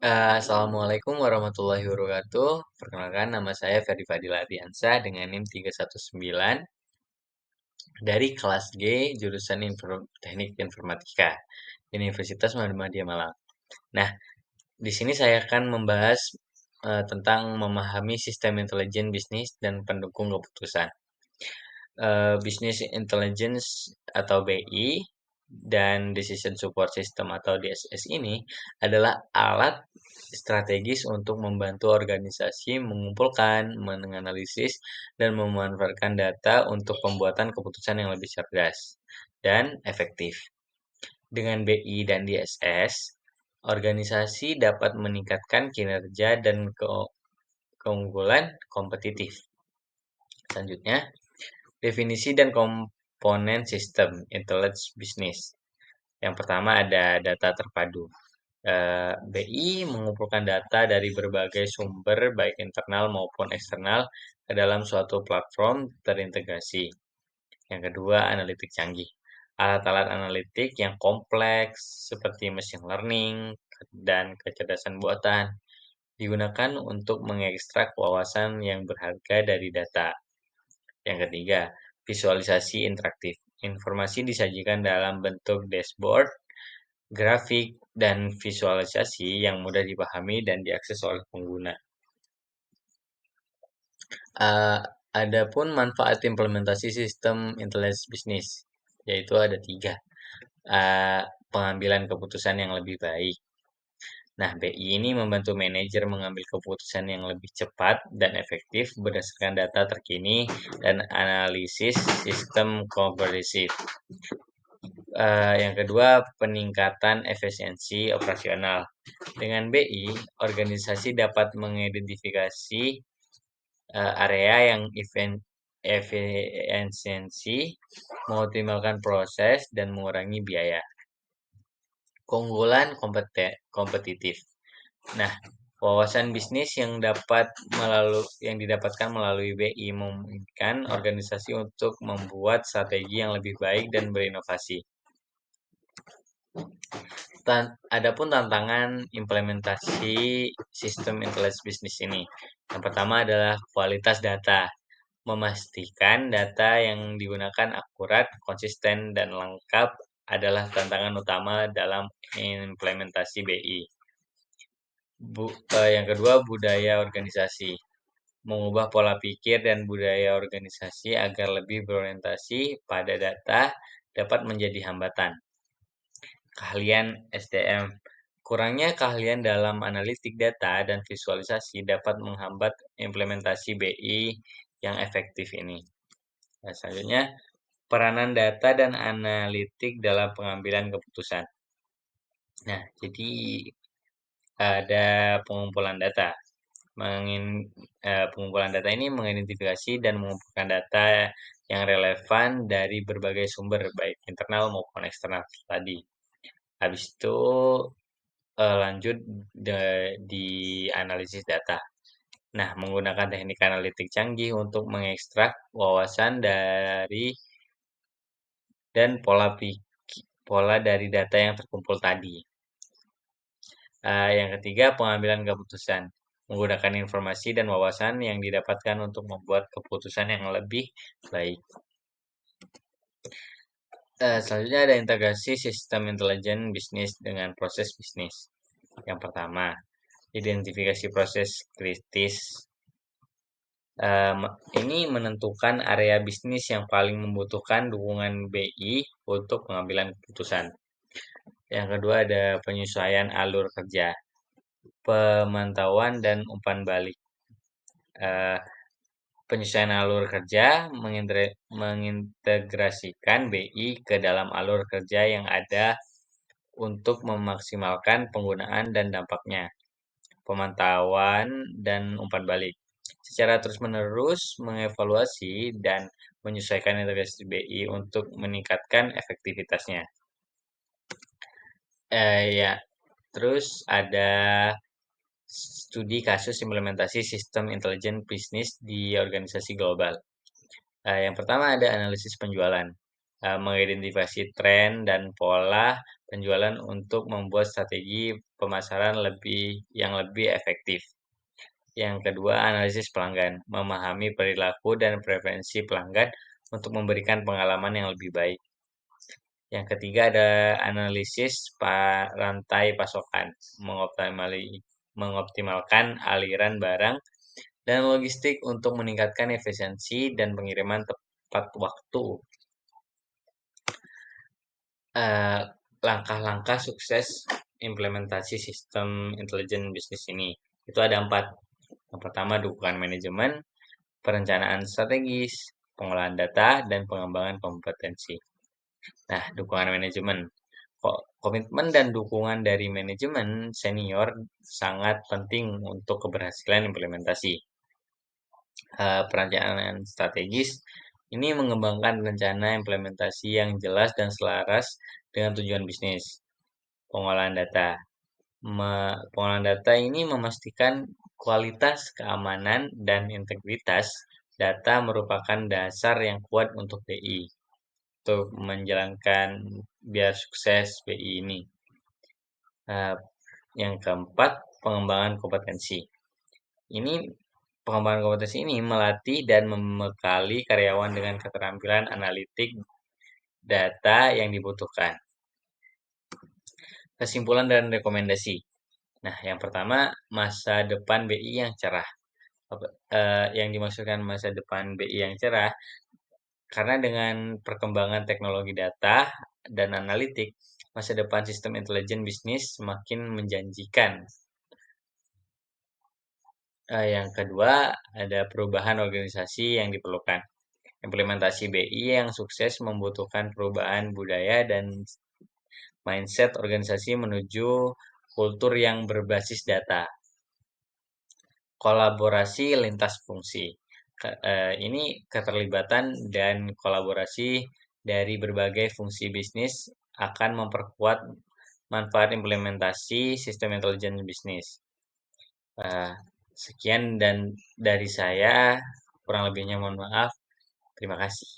Assalamualaikum warahmatullahi wabarakatuh. Perkenalkan nama saya Ferdi Fadil Ardiansyah dengan NIM 319 dari kelas G jurusan Teknik Informatika Universitas Muhammadiyah Malang. Nah, di sini saya akan membahas tentang memahami sistem intelijen bisnis dan pendukung keputusan. Business Intelligence atau BI dan Decision Support System atau DSS ini adalah alat strategis untuk membantu organisasi mengumpulkan, menganalisis, dan memanfaatkan data untuk pembuatan keputusan yang lebih cerdas dan efektif. Dengan BI dan DSS, organisasi dapat meningkatkan kinerja dan keunggulan kompetitif. Selanjutnya, definisi dan komponen sistem intelligence bisnis. Yang pertama ada data terpadu. BI mengumpulkan data dari berbagai sumber baik internal maupun eksternal ke dalam suatu platform terintegrasi. Yang kedua, analitik canggih. Alat-alat analitik yang kompleks seperti machine learning dan kecerdasan buatan digunakan untuk mengekstrak wawasan yang berharga dari data. Yang ketiga, visualisasi interaktif. Informasi disajikan dalam bentuk dashboard, grafik, dan visualisasi yang mudah dipahami dan diakses oleh pengguna. Uh, Adapun manfaat implementasi sistem intelligence bisnis, yaitu ada tiga. Pengambilan keputusan yang lebih baik. Nah, BI ini membantu manajer mengambil keputusan yang lebih cepat dan efektif berdasarkan data terkini dan analisis sistem komprehensif. Yang kedua, peningkatan efisiensi operasional. Dengan BI, organisasi dapat mengidentifikasi area yang efisiensi, mengoptimalkan proses, dan mengurangi biaya. Keunggulan kompetitif. Nah, wawasan bisnis yang didapatkan melalui BI memungkinkan organisasi untuk membuat strategi yang lebih baik dan berinovasi. Adapun tantangan implementasi sistem intelligence bisnis ini. Yang pertama adalah kualitas data. Memastikan data yang digunakan akurat, konsisten, dan lengkap adalah tantangan utama dalam implementasi BI. Yang kedua, budaya organisasi. Mengubah pola pikir dan budaya organisasi agar lebih berorientasi pada data dapat menjadi hambatan. Keahlian SDM. Kurangnya keahlian dalam analitik data dan visualisasi dapat menghambat implementasi BI yang efektif ini. Nah, selanjutnya, peranan data dan analitik dalam pengambilan keputusan. Nah, jadi ada pengumpulan data. Pengumpulan data ini mengidentifikasi dan mengumpulkan data yang relevan dari berbagai sumber, baik internal maupun eksternal tadi. Habis itu lanjut di analisis data. Nah, menggunakan teknik analitik canggih untuk mengekstrak wawasan dan pola dari data yang terkumpul tadi. Yang ketiga, pengambilan keputusan. Menggunakan informasi dan wawasan yang didapatkan untuk membuat keputusan yang lebih baik. Selanjutnya ada integrasi sistem intelijen bisnis dengan proses bisnis. Yang pertama, identifikasi proses kritis. Ini menentukan area bisnis yang paling membutuhkan dukungan BI untuk pengambilan keputusan. Yang kedua ada penyesuaian alur kerja, pemantauan dan umpan balik. Penyesuaian alur kerja mengintegrasikan BI ke dalam alur kerja yang ada untuk memaksimalkan penggunaan dan dampaknya. Pemantauan dan umpan balik. Secara terus-menerus mengevaluasi dan menyesuaikan integrasi BI untuk meningkatkan efektivitasnya. Ya, terus ada studi kasus implementasi sistem intelijen bisnis di organisasi global. Yang pertama ada analisis penjualan, mengidentifikasi tren dan pola penjualan untuk membuat strategi pemasaran yang lebih efektif. Yang kedua, analisis pelanggan, memahami perilaku dan preferensi pelanggan untuk memberikan pengalaman yang lebih baik. Yang ketiga ada analisis rantai pasokan, mengoptimalkan aliran barang dan logistik untuk meningkatkan efisiensi dan pengiriman tepat waktu. Eh, Langkah-langkah sukses implementasi sistem intelijen bisnis ini. Itu ada 4. Yang pertama, dukungan manajemen, perencanaan strategis, pengolahan data, dan pengembangan kompetensi. Nah, dukungan manajemen. Komitmen dan dukungan dari manajemen senior sangat penting untuk keberhasilan implementasi. Perencanaan strategis ini mengembangkan rencana implementasi yang jelas dan selaras dengan tujuan bisnis. Pengolahan data. Pengolahan data ini memastikan kualitas, keamanan, dan integritas data merupakan dasar yang kuat untuk BI untuk menjalankan biar sukses BI ini. Yang keempat, pengembangan kompetensi. Pengembangan kompetensi ini melatih dan membekali karyawan dengan keterampilan analitik data yang dibutuhkan. Kesimpulan dan rekomendasi. Nah, yang pertama, masa depan BI yang cerah. Yang dimaksudkan masa depan BI yang cerah, karena dengan perkembangan teknologi data dan analitik, masa depan sistem intelijen bisnis semakin menjanjikan. Yang kedua, ada perubahan organisasi yang diperlukan. Implementasi BI yang sukses membutuhkan perubahan budaya dan mindset organisasi menuju kultur yang berbasis data. Kolaborasi lintas fungsi. Ini keterlibatan dan kolaborasi dari berbagai fungsi bisnis akan memperkuat manfaat implementasi sistem intelijen bisnis. Sekian dan dari saya, kurang lebihnya mohon maaf. Terima kasih.